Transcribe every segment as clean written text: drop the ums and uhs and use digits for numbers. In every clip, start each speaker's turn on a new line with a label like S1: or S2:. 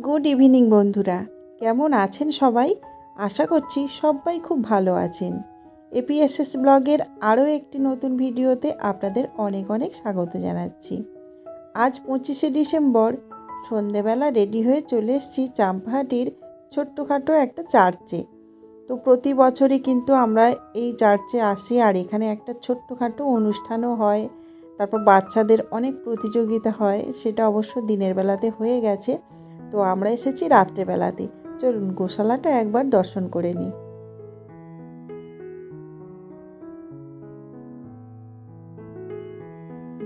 S1: Good evening বন্ধুরা, কেমন আছেন সবাই? আশা করছি সবাই খুব ভালো আছেন। এপিএসএস ব্লগের আরও একটি নতুন ভিডিওতে আপনাদের অনেক অনেক স্বাগত জানাচ্ছি। আজ 25শে ডিসেম্বর সন্ধেবেলা রেডি হয়ে চলে এসেছি চাম্পাহাটির ছোট্টখাটো একটা চার্চে। তো প্রতি বছরই কিন্তু আমরা এই চার্চে আসি, আর এখানে একটা ছোট্টখাটো অনুষ্ঠানও হয়। তারপর বাচ্চাদের অনেক প্রতিযোগিতা হয়, সেটা অবশ্য দিনের বেলাতে হয়ে গেছে। তো আমরা এসেছি রাত্রেবেলাতে। চলুন গোশালাটা একবার দর্শন করে নিই।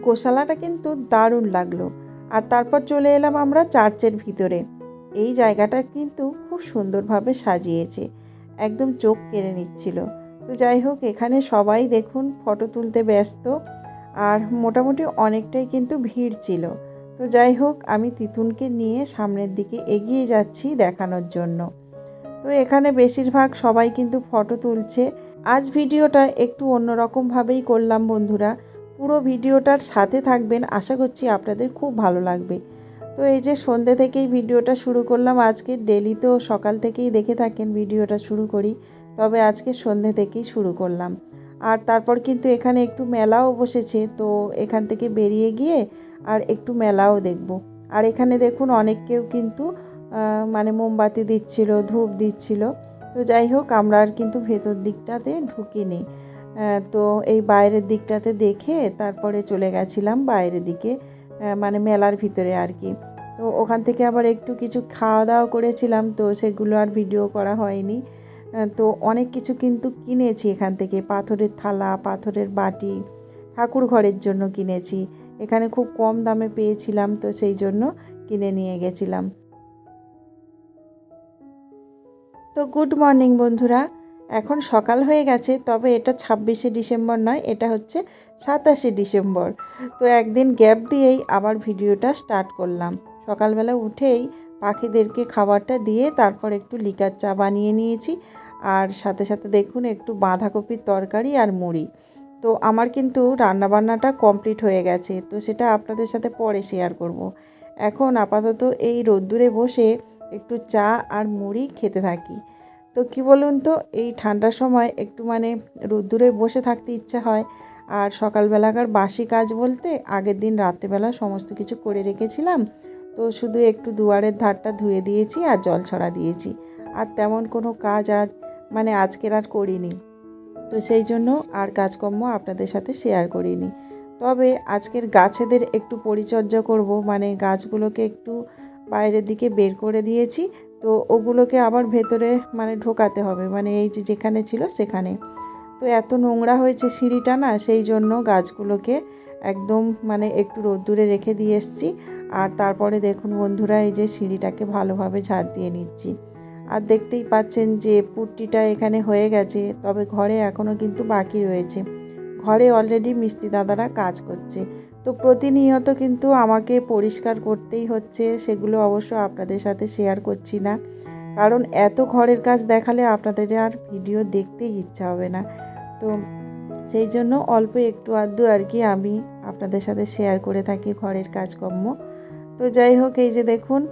S1: গোশালাটা কিন্তু দারুণ লাগলো। আর তারপর চলে এলাম আমরা চার্চের ভিতরে। এই জায়গাটা কিন্তু খুব সুন্দরভাবে সাজিয়েছে, একদম চোখ কেড়ে নিচ্ছিল। তো যাই হোক, এখানে সবাই দেখুন ফটো তুলতে ব্যস্ত, আর মোটামুটি অনেকটাই কিন্তু ভিড় ছিল। তো যাই হোক, আমি তিতুনকে নিয়ে সামনের দিকে এগিয়ে যাচ্ছি দেখানোর জন্য। তো এখানে বেশিরভাগ সবাই কিন্তু ফটো তুলছে। আজ ভিডিওটা একটু অন্যরকমভাবেই করলাম বন্ধুরা। পুরো ভিডিওটার সাথে থাকবেন, আশা করছি আপনাদের খুব ভালো লাগবে। তো এই যে সন্ধ্যে থেকেই ভিডিওটা শুরু করলাম আজকে। ডেলি তো সকাল থেকেই দেখে থাকেন ভিডিওটা শুরু করি, তবে আজকে সন্ধ্যে থেকেই শুরু করলাম। আর তারপর কিন্তু এখানে একটু মেলাও বসেছে, তো এখান থেকে বেরিয়ে গিয়ে আর একটু মেলাও দেখব। আর এখানে দেখুন অনেককেও কিন্তু মানে মোমবাতি দিচ্ছিল, ধূপ দিচ্ছিল। তো যাই হোক, আমরা আর কিন্তু ভেতর দিকটাতে ঢুকিনি। তো এই বাইরের দিকটাতে দেখে তারপরে চলে গেছিলাম বাইরের দিকে, মানে মেলার ভিতরে আর কি। তো ওখান থেকে আবার একটু কিছু খাওয়া দাওয়া করেছিলাম, তো সেগুলো আর ভিডিও করা হয়নি। তো অনেক কিছু কিন্তু কিনেছি এখান থেকে, পাথরের থালা, পাথরের বাটি, ঠাকুর ঘরের জন্য কিনেছি। এখানে খুব কম দামে পেয়েছিলাম, তো সেই জন্য কিনে নিয়ে গেছিলাম। তো গুড মর্নিং বন্ধুরা, এখন সকাল হয়ে গেছে, তবে এটা 26শে ডিসেম্বর নয়, এটা হচ্ছে 27শে ডিসেম্বর। তো একদিন গ্যাপ দিয়েই আবার ভিডিওটা স্টার্ট করলাম। সকালবেলা উঠেই পাখিদেরকে খাবারটা দিয়ে তারপর একটু লিকার চা বানিয়ে নিয়েছি, আর সাথে সাথে দেখুন একটু বাঁধাকপির তরকারি আর মুড়ি। তো আমার কিন্তু রান্নাবান্নাটা কমপ্লিট হয়ে গেছে, তো সেটা আপনাদের সাথে পরে শেয়ার করব। এখন আপাতত এই রোদ্দুরে বসে একটু চা আর মুড়ি খেতে থাকি। তো কি বলুন তো, এই ঠান্ডার সময় একটু মানে রোদ্দুরে বসে থাকতে ইচ্ছা হয়। আর সকালবেলাকার বাসি কাজ বলতে আগের দিন রাত্রেবেলা সমস্ত কিছু করে রেখেছিলাম, তো শুধু একটু দুয়ারের ধারটা ধুয়ে দিয়েছি আর জল ছড়া দিয়েছি। আর তেমন কোনো কাজ মানে আজকের আর করিনি। তো সেই জন্য আর কাজকর্ম আপনাদের সাথে শেয়ার করিনি। তবে আজকের গাছেদের একটু পরিচর্যা করব, মানে গাছগুলোকে একটু বাইরের দিকে বের করে দিয়েছি। তো ওগুলোকে আবার ভেতরে মানে ঢোকাতে হবে, মানে এই যে যেখানে ছিল সেখানে। তো এত নোংরা হয়েছে সিঁড়িটা না, সেই জন্য গাছগুলোকে একদম মানে একটু রোদ্দুরে রেখে দিয়ে এসেছি। আর তারপরে দেখুন বন্ধুরা, এই যে সিঁড়িটাকে ভালোভাবে ঝাড় দিয়ে নিচ্ছি। আর দেখতেই পাচ্ছেন যে পুট্টিটা এখানে হয়ে গেছে, তবে ঘরে এখনও কিন্তু বাকি রয়েছে। ঘরে অলরেডি মিস্ত্রি দাদারা কাজ করছে। তো প্রতিনিয়ত কিন্তু আমাকে পরিষ্কার করতেই হচ্ছে, সেগুলো অবশ্য আপনাদের সাথে শেয়ার করছি না, কারণ এত ঘরের কাজ দেখালে আপনাদের আর ভিডিও দেখতেই ইচ্ছা হবে না। তো সেই জন্য অল্প একটু আধটু আর কি আমি আপনাদের সাথে শেয়ার করে থাকি ঘরের কাজকর্ম। তো যাই হোক, এই যে দেখুন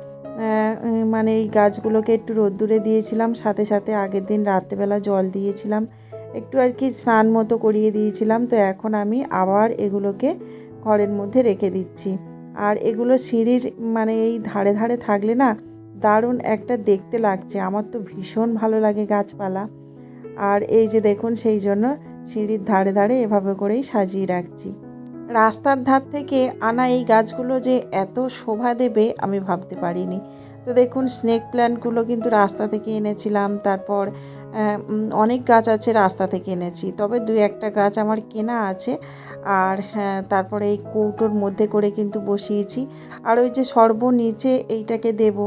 S1: মানে এই গাছগুলোকে একটু রোদ্দুরে দিয়েছিলাম, সাথে সাথে আগের দিন রাত্রেবেলা জল দিয়েছিলাম, একটু আর কি স্নান মতো করিয়ে দিয়েছিলাম। তো এখন আমি আবার এগুলোকে ঘরের মধ্যে রেখে দিচ্ছি। আর এগুলো সিঁড়ির মানে এই ধারে ধারে থাকলে না দারুণ একটা দেখতে লাগছে, আমার তো ভীষণ ভালো লাগে গাছপালা। আর এই যে দেখুন, সেই জন্য সিঁড়ির ধারে ধারে এভাবে করেই সাজিয়ে রাখছি। রাস্তার ধার থেকে আনা এই গাছগুলো যে এত শোভা দেবে আমি ভাবতে পারিনি। তো দেখুন, স্নেক প্ল্যান্টগুলো কিন্তু রাস্তা থেকে এনেছিলাম। তারপর অনেক গাছ আছে রাস্তা থেকে এনেছি, তবে দু একটা গাছ আমার কেনা আছে। আর হ্যাঁ, তারপরে এই কৌটোর মধ্যে করে কিন্তু বসিয়েছি। আর ওই যে সর্বনিচে এইটাকে দেব,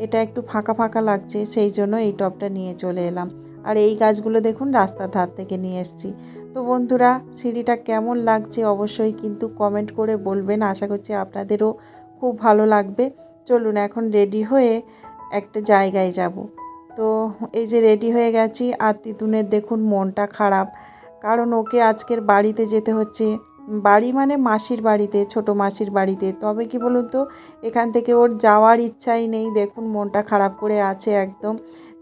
S1: এটা একটু ফাঁকা ফাঁকা লাগছে, সেই জন্য এই টবটা নিয়ে চলে এলাম। আর এই গাছগুলো দেখুন রাস্তার ধার থেকে নিয়ে এসেছি। তো বন্ধুরা, সিঁড়িটা কেমন লাগছে অবশ্যই কিন্তু কমেন্ট করে বলবেন, আশা করছি আপনাদেরও খুব ভালো লাগবে। চলুন এখন রেডি হয়ে একটা জায়গায় যাব। তো এই যে রেডি হয়ে গেছি, আর তিতুনের দেখুন মনটা খারাপ, কারণ ওকে আজকের বাড়িতে যেতে হচ্ছে। বাড়ি মানে মাসির বাড়িতে, ছোট মাসির বাড়িতে। তবে কি বলুন তো, এখান থেকে ওর যাওয়ার ইচ্ছাই নেই। দেখুন মনটা খারাপ করে আছে একদম।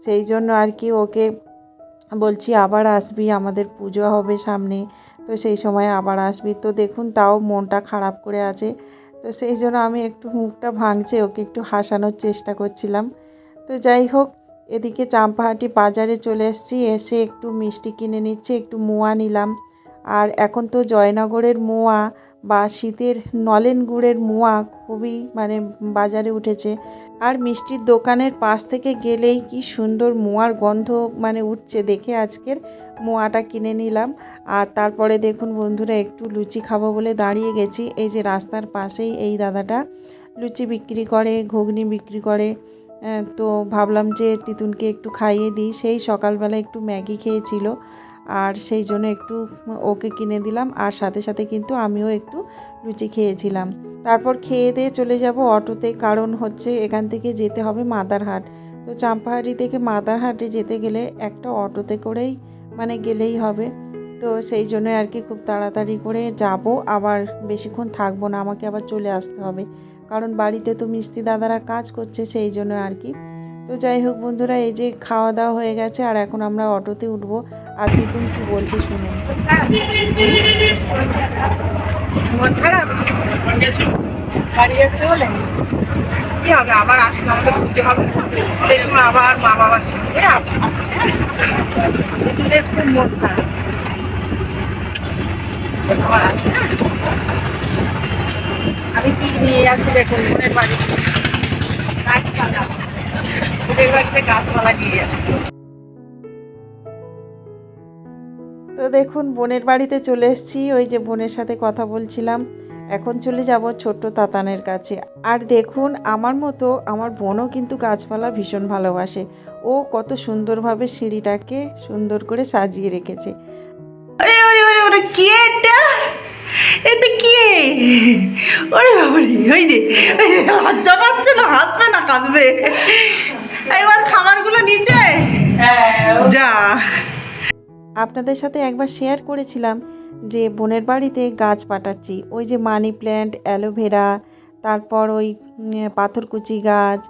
S1: সেই জন্য আর কি ওকে বলছি আবার আসবি, আমাদের পুজো হবে সামনে, তো সেই সময় আবার আসবি। তো দেখুন তাও মনটা খারাপ করে আছে। তো সেই জন্য আমি একটু মুখটা ভাঙছে, ওকে একটু হাসানোর চেষ্টা করছিলাম। তো যাই হোক, এদিকে চাম্পাহাটি বাজারে চলে এসেছি, এসে একটু মিষ্টি কিনে নিচ্ছি, একটু মোয়া নিলাম। আর এখন তো জয়নগরের মোয়া বা শীতের নলেন গুড়ের মোয়া খুবই মানে বাজারে উঠেছে। আর মিষ্টির দোকানের পাশ থেকে গেলেই কি সুন্দর মোয়ার গন্ধ মানে উঠছে, দেখে আজকের মোয়াটা কিনে নিলাম। আর তারপরে দেখুন বন্ধুরা, একটু লুচি খাবো বলে দাঁড়িয়ে গেছি। এই যে রাস্তার পাশেই এই দাদাটা লুচি বিক্রি করে, ঘুগনি বিক্রি করে। তো ভাবলাম যে তিতুনকে একটু খাইয়ে দিই, সেই সকালবেলা একটু ম্যাগি খেয়েছিল, আর সেই জন্য একটু ওকে কিনে দিলাম। আর সাথে সাথে কিন্তু আমিও একটু লুচি খেয়েছিলাম। তারপর খেয়ে দিয়ে চলে যাব অটোতে, কারণ হচ্ছে এখান থেকে যেতে হবে মাদারহাট। তো চাম্পাহাটি থেকে মাদারহাটে যেতে গেলে একটা অটোতে করেই মানে গেলেই হবে। তো সেই জন্য আর কি খুব তাড়াতাড়ি করে যাব, আবার বেশিক্ষণ থাকবো না, আমাকে আবার চলে আসতে হবে, কারণ বাড়িতে তো মিস্ত্রি দাদারা কাজ করছে, সেই জন্য আর কি। তো যাই হোক বন্ধুরা, এই যে খাওয়া দাওয়া হয়ে গেছে, আর এখন আমরা অটোতে উঠবো। আর তিতুন কি বলছে শুনুন।
S2: মন খারাপ বাড়ি যাচ্ছে বলে কি হবে, আবার আসলে আমাদের পুজো হবে, সেই সময় আবার মা বাবার সঙ্গে খুব মন খারাপ আবার আসবে। আমি কি নিয়ে যাচ্ছি দেখুন, বোনের বাড়ি গাছপালা, বোনের বাড়িতে গাছপালা নিয়ে যাচ্ছি।
S1: তো দেখুন বোনের বাড়িতে চলে এসেছি, ওই যে বোনের সাথে কথা বলছিলাম। এখন চলে যাব ছোট্ট তাতানের কাছে। আর দেখুন আমার মতো আমার বোনও কিন্তু গাছপালা ভীষণ ভালোবাসে। ও কত সুন্দরভাবে সিঁড়িটাকে সুন্দর করে সাজিয়ে রেখেছে।
S2: আরে ওরে ওরে ওরে কে এটা, এতে কে, ওরে বাবারে, ওই যে লজ্জা পাচ্ছে না, হাসবে না কাঁদবে, এবার খাবারগুলো নিচে যা।
S1: আপনাদের সাথে একবার শেয়ার করেছিলাম যে বোনের বাড়িতে গাছ পাঠাচ্ছি, ওই যে মানি প্ল্যান্ট, অ্যালোভেরা, তারপর ওই পাথরকুচি গাছ।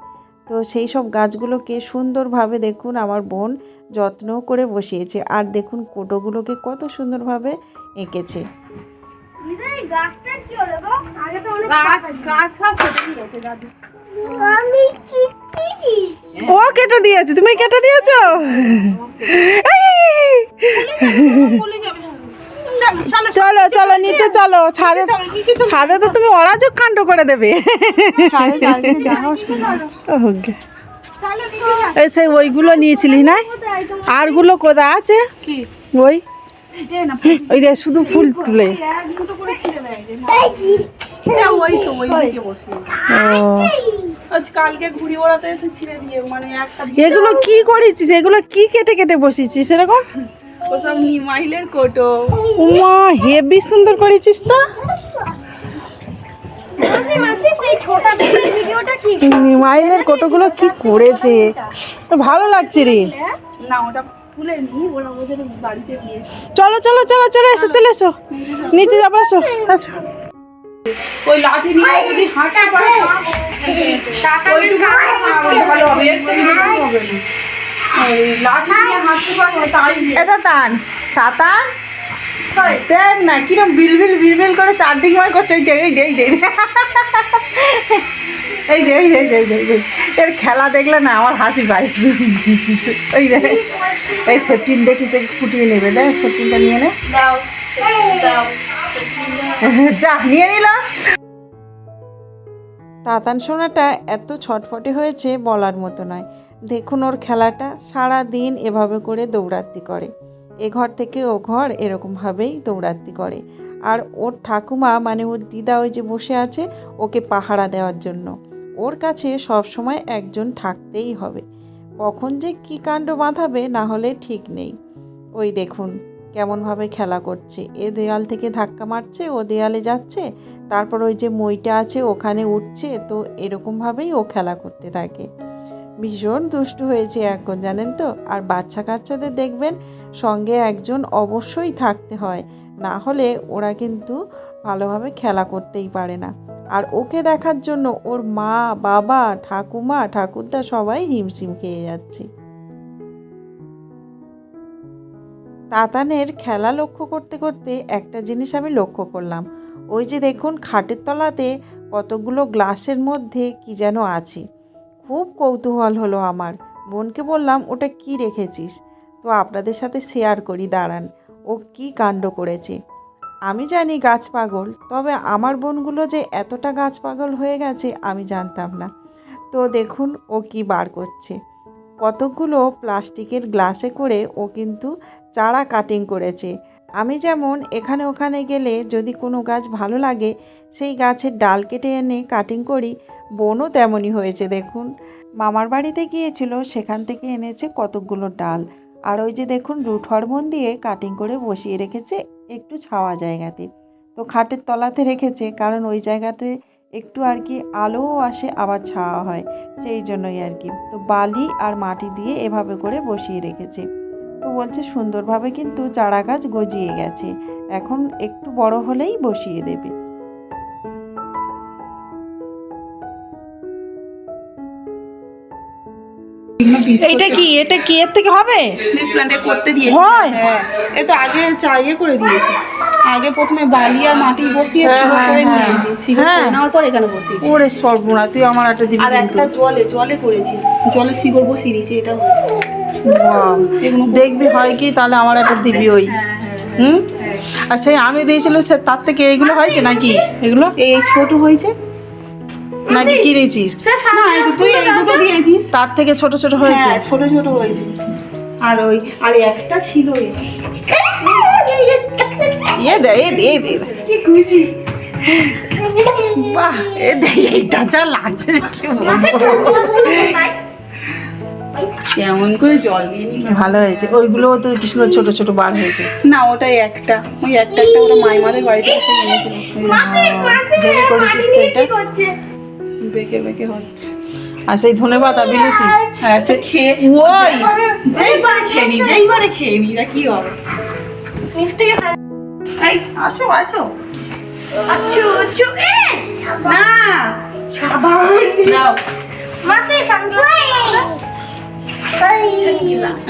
S1: তো সেই সব গাছগুলোকে সুন্দরভাবে দেখুন আমার বোন যত্ন করে বসিয়েছে। আর দেখুন কোটোগুলোকে কত সুন্দরভাবে এঁকেছে।
S2: ও কেটে দিয়েছে, তুমি কেটে দিয়েছো? চলো চলো নিচে চলো, ছাদে ছাদে তো তুমি অরাজক কাণ্ড করে দেবে। এই সেই ওইগুলো নিয়েছিলি না, আরগুলো কোথায় আছে? ওই ওই দেখ শুধু ফুল তুলে। কালকে ঘুড়ি ওড়াতে এসে ছিঁড়ে দিয়ে মানে একটা, এগুলো কি করেছিস, এগুলো কি কেটে কেটে বসেছিস এরকম? ওসব নিমাইলের কোটো। উমা হেভি সুন্দর করেছিস তো। নিমাইলের কোটোগুলো কি করেছে, ভালো লাগছে রে। না ওটা তুলে নি, ওরা ওদের বাড়িতে দিয়েছে। চলো চলো চলো চলে এসো, চলে এসো, নিচে যাবো, এসো এসো। ওই লাঠি নিয়ে যদি হাঁটতে পারে ভালো হবে, এর থেকে বেশি হবে না। ওই লাঠি নিয়ে হাঁটতে পারে তাই। এটা টান সাতান দেখ না কিরম বিলবিল বিলবিল করে চারদিক মার করছে। এই যে এই যে এই যে এই যে এই যে এই যে এই যে এর খেলা দেখলে না আমার হাসি পায়। ওই রে এই সেফটিন দেখিস, ফুটিয়ে নেবে, দেখ সেফটিনটা নিয়ে নে, যা নিয়ে নিলাম।
S1: তাতান সোনাটা এত ছটফটে হয়েছে বলার মতো নয়। দেখুন ওর খেলাটা, সারা দিন এভাবে করে দৌড়াত্তি করে, এ ঘর থেকে ও ঘর এরকমভাবেই দৌড়াত্তি করে। আর ওর ঠাকুমা মানে ওর দিদা ওই যে বসে আছে ওকে পাহারা দেওয়ার জন্য। ওর কাছে সব সময় একজন থাকতেই হবে, কখন যে কী কাণ্ড বাঁধাবে না হলে ঠিক নেই। ওই দেখুন কেমনভাবে খেলা করছে, এ দেয়াল থেকে ধাক্কা মারছে, ও দেয়ালে যাচ্ছে, তারপর ওই যে মইটা আছে ওখানে উঠছে। তো এরকমভাবেই ও খেলা করতে থাকে। ভীষণ দুষ্টু হয়েছে এখন, জানেন তো। আর বাচ্চা কাচ্চাদের দেখবেন সঙ্গে একজন অবশ্যই থাকতে হয়, না হলে ওরা কিন্তু ভালোভাবে খেলা করতেই পারে না। আর ওকে দেখার জন্য ওর মা, বাবা, ঠাকুমা, ঠাকুরদা সবাই হিমশিম খেয়ে যাচ্ছে। তাতানের খেলা লক্ষ্য করতে করতে একটা জিনিস আমি লক্ষ্য করলাম। ওই যে দেখুন খাটের তলাতে কতগুলো গ্লাসের মধ্যে কি যেন আছে। খুব কৌতূহল হলো আমার। বোনকে বললাম, ওটা কি রেখেছিস? তো আপনাদের সাথে শেয়ার করি, দাঁড়ান। ও কি কাণ্ড করেছে। আমি জানি গাছ পাগল, তবে আমার বোনগুলো যে এতটা গাছ পাগল হয়ে গেছে আমি জানতাম না। তো দেখুন ও কি বার করছে। কতকগুলো প্লাস্টিকের গ্লাসে করে ও কিন্তু চারা কাটিং করেছে। আমি যেমন এখানে ওখানে গেলে যদি কোনো গাছ ভালো লাগে সেই গাছের ডাল কেটে এনে কাটিং করি, বোনও তেমনই হয়েছে। দেখুন মামার বাড়িতে গিয়েছিল, সেখান থেকে এনেছে কতকগুলো ডাল। আর ওই যে দেখুন রুট হরমোন দিয়ে কাটিং করে বসিয়ে রেখেছে একটু ছাওয়া জায়গাতে। তো খাটের তলাতে রেখেছে, কারণ ওই জায়গাতে একটু আর কি আলোও আসে আবার ছাওয়া হয়, সেই জন্যই আর কি। তো বালি আর মাটি দিয়ে এভাবে করে বসিয়ে রেখেছে। তো বলছে সুন্দরভাবে কিন্তু চারা গাছ গজিয়ে গেছে, এখন একটু বড় হলেই বসিয়ে দেবে।
S2: এটা কি এর থেকে হবে?
S3: স্নেক প্ল্যান্টে করতে দিয়েছে।
S2: হয়?
S3: হ্যাঁ, এ তো আগে ইয়ে করে দিয়েছে। আগে প্রথমে বালি আর মাটি বসিয়ে শিকড় করে নিয়েছি। শিকড় করে নেওয়ার পর এখানে বসিয়েছি।
S2: ওরে সর্বনা, তুই আমার একটা দিবি
S3: আর
S2: কিন্তু।
S3: একটা জলে করেছি। জলে শিকড় বসিয়ে দিয়েছি, এটা হয়েছে।
S2: বাহ,
S3: এগুলো
S2: দেখবি হয় কি, তাহলে আমার একটা দিবি ওই। হুম। আর সেই আমি দিয়েছিল সে তার থেকে এইগুলো হয়েছে নাকি? এগুলো
S3: এই ছোট হয়েছে
S2: নাকি কিনেছিস?
S3: না, তুই এই দুটো দিয়েছিস।
S2: তার থেকে ছোট ছোট হয়েছে।
S3: হ্যাঁ, ছোট ছোট হয়েছে। আর একটা ছিল
S2: বাহ, এইটা যা লাগছে কি বলবো।
S3: কেমন করে জল দিয়ে নিলাম।
S2: ভালো হয়েছে, ওইগুলো তো কি সুন্দর ছোট ছোট বার হয়েছে।
S3: না, ওটাই একটা ওটা মাইমাদের বাড়িতে এসে নিয়েছিল।
S2: ভেবে করেছিস তো এটা?
S3: বেঁকে বেঁকে হচ্ছে।
S2: আর সেই ধন্যবাদ বিলুতি।
S3: হ্যাঁ, সে খেয়ে ওই যেইবারে খেয়ে নি কি হবে। এই আছো না নাও।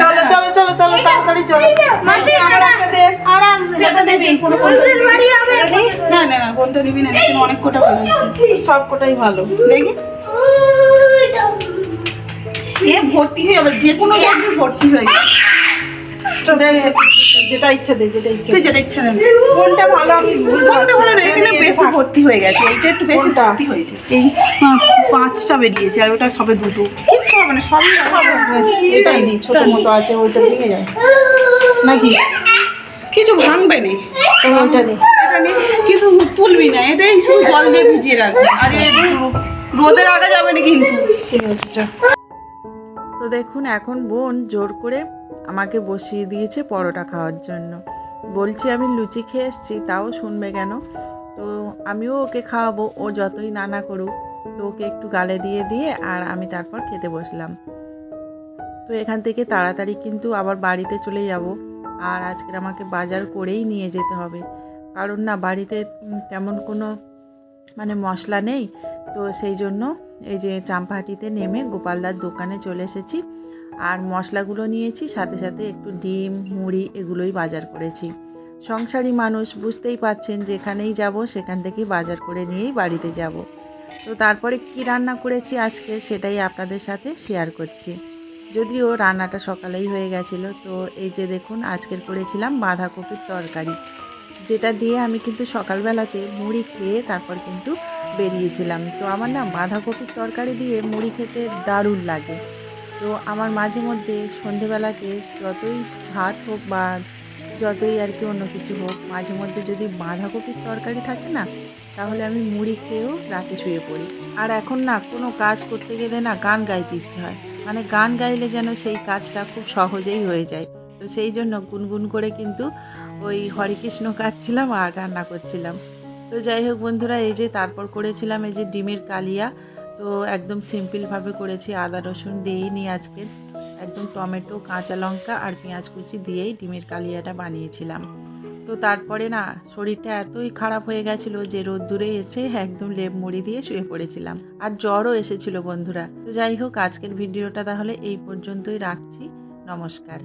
S2: চলো চলো চলো চলো তাড়াতাড়ি চলো। আমার একটা দে। যেটা দিবি।
S3: না না না, কোনটা নিবি না, এখানে অনেক কোটা ভালো হচ্ছে।
S2: সব কোটাই ভালো।
S3: দেখি এ ভর্তি হয়ে যাবে, যে কোনো জায়গায় ভর্তি হয়ে যাবে।
S2: যেটা ইচ্ছা দে, যেটা ইচ্ছা।
S3: তুই যেটা ইচ্ছা নেই।
S2: কোনটা ভালো আমি
S3: কোনটা ভালো না, এখানে বেশি ভর্তি হয়ে গেছে। এইটা একটু বেশি
S2: কোনটা?
S3: ভর্তি হয়েছে। এই 5টা বেরিয়েছে আর ওটা সবে 2টো। কিচ্ছু হবে না, সবই
S2: এটাই নি, ছোট মতো আছে, ওইটা ভেঙে যায় নাকি?
S3: কিছু ভাঙবে না।
S2: ওইটা নেই।
S3: এটা নে, কিন্তু তুলবি না, এটাই শুধু জল দিয়ে ভিজিয়ে রাখবি। আর রোদে রাখা যাবে না কিন্তু।
S2: ঠিক আছে চল।
S1: তো দেখুন এখন বোন জোর করে আমাকে বসিয়ে দিয়েছে পরোটা খাওয়ার জন্য। বলছি আমি লুচি খেয়ে এসেছি, তাও শুনবে কেন। তো আমিও ওকে খাওয়াবো, ও যতই নানা করুক। তো ওকে একটু গালে দিয়ে দিয়ে আর আমি তারপর খেতে বসলাম। তো এখান থেকে তাড়াতাড়ি কিন্তু আবার বাড়িতে চলে যাব। আর আজকের আমাকে বাজার করেই নিয়ে যেতে হবে, কারণ না বাড়িতে তেমন কোনো মশলা নেই। তো সেই জন্য এই যে চাম্পাহাটিতে নেমে গোপালদার দোকানে চলে এসেছি। আর মশলাগুলো নিয়েছি, সাথে সাথে একটু ডিম, মুড়ি এগুলোই বাজার করেছি। সংসারী মানুষ, বুঝতেই পাচ্ছেন, যেখানেই যাব সেখান থেকেই বাজার করে নিয়েই বাড়িতে যাব। তো তারপরে কি রান্না করেছি আজকে সেটাই আপনাদের সাথে শেয়ার করছি। যদিও রান্নাটা সকালেই হয়ে গেছিলো। তো এই যে দেখুন আজকের করেছিলাম বাঁধাকপির তরকারি, যেটা দিয়ে আমি কিন্তু সকালবেলাতে মুড়ি খেয়ে তারপর কিন্তু বেরিয়েছিলাম। তো আমার না বাঁধাকপির তরকারি দিয়ে মুড়ি খেতে দারুণ লাগে। তো আমার মাঝে মধ্যে সন্ধেবেলাতে যতই ভাত হোক বা যতই আর কি অন্য কিছু হোক, মাঝে মধ্যে যদি বাঁধাকপির তরকারি থাকে না, তাহলে আমি মুড়ি খেয়েও রাতে শুয়ে পড়ি। আর এখন না কোনো কাজ করতে গেলে না গান গাইতে ইচ্ছে হয়, গান গাইলে যেন সেই কাজটা খুব সহজেই হয়ে যায়। তো সেই জন্য গুনগুন করে কিন্তু ওই হরে কৃষ্ণ গাচ্ছিলাম আর রান্না করছিলাম। তো যাই হোক বন্ধুরা, এই যে তারপর করেছিলাম এই যে ডিমের কালিয়া। তো একদম সিম্পলভাবে করেছি, আদা রসুন দিইনি আজকে, একদম টমেটো, কাঁচা লঙ্কা আর পেঁয়াজ কুচি দিয়েই ডিমের কালিয়াটা বানিয়েছিলাম। তো তারপরে না শরীরটা এতই খারাপ হয়ে গেছিলো যে রোদ্দুরে এসে একদম লেপ মুড়ি দিয়ে শুয়ে পড়েছিলাম, আর জ্বরও এসেছিল বন্ধুরা। তো যাই হোক, আজকের ভিডিওটা তাহলে এই পর্যন্তই রাখছি। নমস্কার।